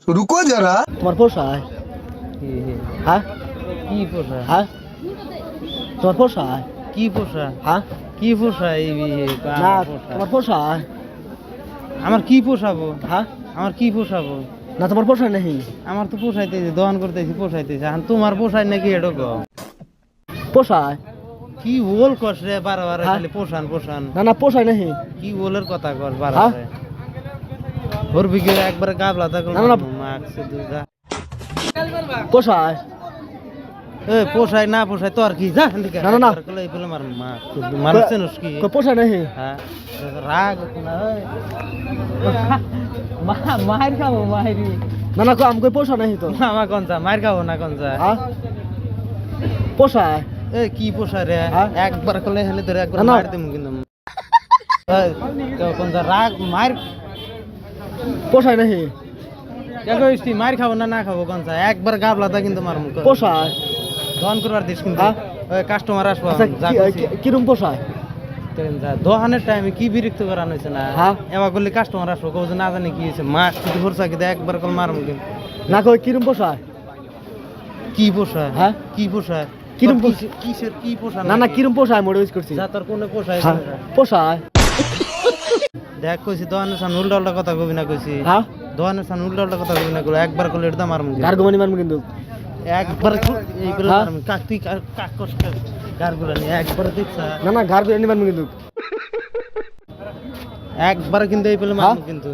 रुको जरा তোমার পোষায় হ্যাঁ কি পোষা হ্যাঁ তোমার পোষায় কি পোষা হ্যাঁ কি পোষা না তোমার পোষায় আমার কি পোষাবো হ্যাঁ আমার কি পোষাবো না তোমার পোষায় নাকি আমার তো পোষাইতেছে দহন করতেছি পোষাইতেছে আর তোমার পোষায় নাকি এডোক পোষায় কি ওল কস রে বারবার হ্যাঁ? খালি পোষান পোষান না না পোষায় নাকি কি ওলের কথা কস বারবার ওর বিকে একবার গাবলা থাকো না, না। মারছে দুইটা পোষায় এ পোষায় না পোষায় তোর কি যা এদিকে না, না, না। একবার কলাই বলে মার মা মারছে নস কি পোষায় নাকি হ্যাঁ রাগ না মার খাবো মাইরি না না আমাকে পোষা নাকি তো মামা কোনটা মার খাবো না কোনটা হ্যাঁ পোষায় এ কি পোষায় রে হ্যাঁ? একবার কলে হেলে ধরে একবার না, না। মার দিমু কিন্তু কোনটা রাগ মার পোষায় নাকি কে কইস তুই মার খাবো না না খাবো কোনটা একবার গাবলাটা কিন্তু মারমু পোষায় দহন করবার দিস কিন্তু হ্যাঁ? ওই কাস্টমার আসবো আচ্ছা যা কইছি কিরম পোষায় দোকানের টাইমে কি বিরক্ত করানো হয়েছে না হ্যাঁ? এবার করলে কাস্টমার আসবো কেউ যে না জানি কি হয়েছে মাছ কিছু ভরসা কিন্তু একবার করে মারমু কিন্তু না কই কিরম পোষায় কি পোষায় হ্যাঁ? কি পোষায় কিরম তোর কিসের কি পোষায় না না কিরম পোষায় মোড়ে ইউজ করছি যা তোর কোনে পোষায় হ্যাঁ পোষায় দেখ কইছি দোকানের সামনে উল্টা উল্টা কথা কবি না কইছি হ্যাঁ দোকানের সামনে উল্টা উল্টা কথা কবি না করে একবার করলে এটা মারমু কিন্তু। গার্গমানি মানবো কিন্তু একবার এই করে হ্যাঁ? মারমু কাক তুই কাক কষ্ট গারগুলা নিয়ে একবার দেখছা না না গার্গমানি মানবো কিন্তু একবার কিন্তু এই পেলে মারমু কিন্তু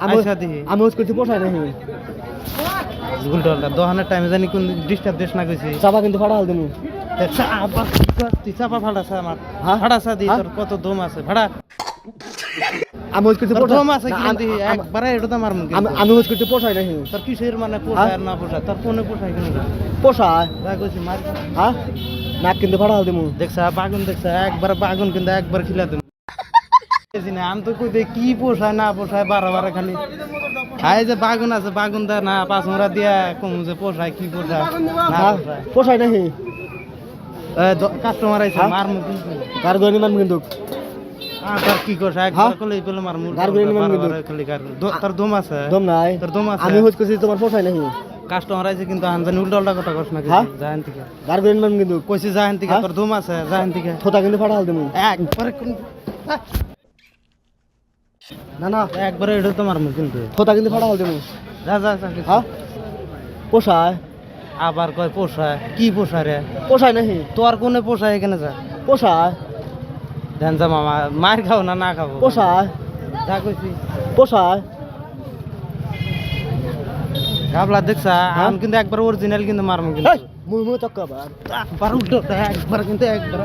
আমি আইসা দিহি আমি ইউজ করছি পোষায় নাকি উল্টা উল্টা দোকানের টাইমে জানি কোন ডিস্টার্ব দেশ না কইছি চাপা কিন্তু ফাটা হাল দিমু তুই চাপা ভাড়াছে আমার হ্যাঁ? ভাড়াছা দি হ্যাঁ? তোর কত দম আছে ভাড়া আমি ইউজ করছি তোর পোষায় দম আছে না, কি আমি- দি একবারে এটা তো মারমু আমি কিন্তু আমি ইউজ করছি পোষায় নাকি তোর কিসের মানে পোষায় আর না পোষায় তোর কোনে পোষায় কিন্তু পোষায় যা কইছি মার হ্যাঁ নাক কিন্তু ফাটা হাল দিমু দেখছা বাগুন দেখছা একবার বাগুন কিন্তু একবার খিলা তুমি আমি তো কই দেই কি পোষায় না পোষায় বারবার খালি আই যে বাগুন আছে বাগুন দা না পাঁচ মোড়া দিয়া কম যে পোষায় কি পোষায় না হ্যাঁ পোষায় পোষায় নাকি কাস্টমার আইছে হ্যাঁ? মারমু কিন্তু গার্গমানি মানবো কিন্তু তোর কি করছ একবার হ্যাঁ? কলেই পেলে মারমু গার্গেন মান কিন্তু। খালি তোর দম আছে দম নাই তোর দম আছে আমি ইউজ করছি তোমার পোষায় নাকি কাস্টমার আইছে কিন্তু আনজানি উল্টা উল্টা কথা কস না হ্যাঁ? জাহান থেকে গার্গমানি মানবো কিন্তু কইছি জাহান থেকে হ্যাঁ? তোর দম আছে জাহান থেকে থোতা কিন্তু ফাটা হাল দিমু একবারে না না একবারে এটা তো মারমু কিন্তু থোতা কিন্তু ফাটা হাল দিমু যা যা যা হ্যাঁ পোষায় আবার কয় পোষায় কি পোষায় রে পোষায় নাকি তোর কোনে পোষায় এখানে যা পোষায় ধ্যান যা মামা মার খাও না না খাবো পোষায় যা কইছি পোষায় গাবলা দেখছা হ্যাঁ? আমি কিন্তু একবার অরিজিনাল কিন্তু মারমু কিন্তু মুই মুই তক্কা বার একবার উল্টো একবার কিন্তু একবার